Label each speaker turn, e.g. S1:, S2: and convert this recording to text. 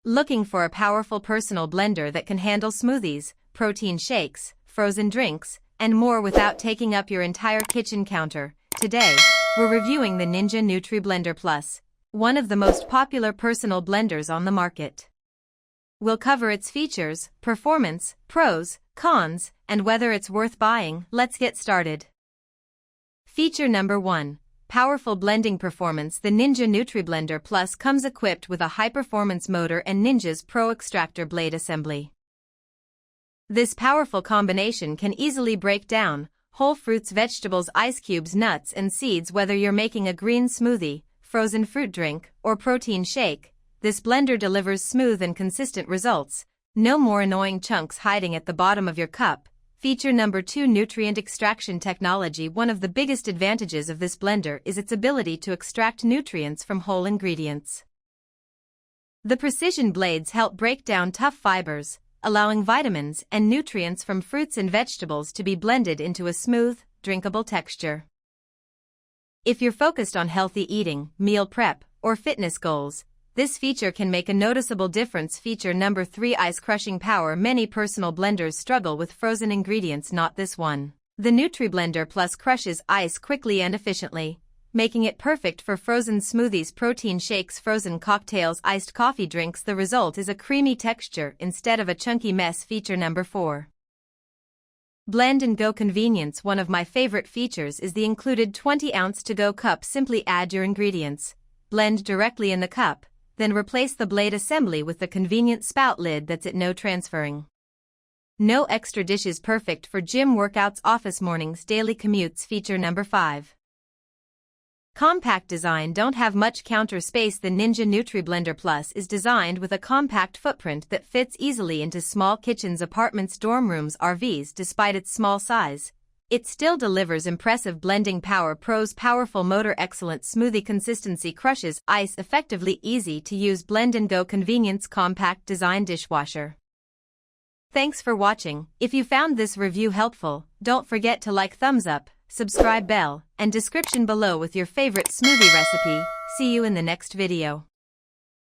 S1: Looking for a powerful personal blender that can handle smoothies, protein shakes, frozen drinks, and more without taking up your entire kitchen counter? Today, we're reviewing the Ninja Nutri-Blender Plus, one of the most popular personal blenders on the market. We'll cover its features, performance, pros, cons, and whether it's worth buying. Let's get started. Feature number 1. Powerful blending performance. The Ninja Nutri-Blender Plus comes equipped with a high-performance motor and Ninja's Pro Extractor Blade assembly. This powerful combination can easily break down whole fruits, vegetables, ice cubes, nuts, and seeds. Whether you're making a green smoothie, frozen fruit drink, or protein shake, this blender delivers smooth and consistent results. No more annoying chunks hiding at the bottom of your cup. Feature number 2. Nutrient extraction technology. One of the biggest advantages of this blender is its ability to extract nutrients from whole ingredients. The precision blades help break down tough fibers, allowing vitamins and nutrients from fruits and vegetables to be blended into a smooth, drinkable texture. If you're focused on healthy eating, meal prep, or fitness goals, this feature can make a noticeable difference. Feature number 3. Ice crushing power. Many personal blenders struggle with frozen ingredients. Not this one. The Nutri-Blender Plus crushes ice quickly and efficiently, making it perfect for frozen smoothies, protein shakes, frozen cocktails, iced coffee drinks. The result is a creamy texture instead of a chunky mess. Feature number 4. Blend and go convenience. One of my favorite features is the included 20-ounce to-go cup. Simply add your ingredients, blend directly in the cup, then replace the blade assembly with the convenient spout lid. That's it, no transferring. No extra dishes. Perfect for gym workouts, office mornings, daily commutes. Feature number 5. Compact design. Don't have much counter space? The Ninja Nutri-Blender Plus is designed with a compact footprint that fits easily into small kitchens, apartments, dorm rooms, RVs. Despite its small size, it still delivers impressive blending power. Pros: powerful motor, excellent smoothie consistency, crushes ice effectively, easy to use, blend and go convenience, compact design, dishwasher. Thanks for watching. If you found this review helpful, don't forget to like, thumbs up, subscribe, bell, and description below with your favorite smoothie recipe. See you in the next video.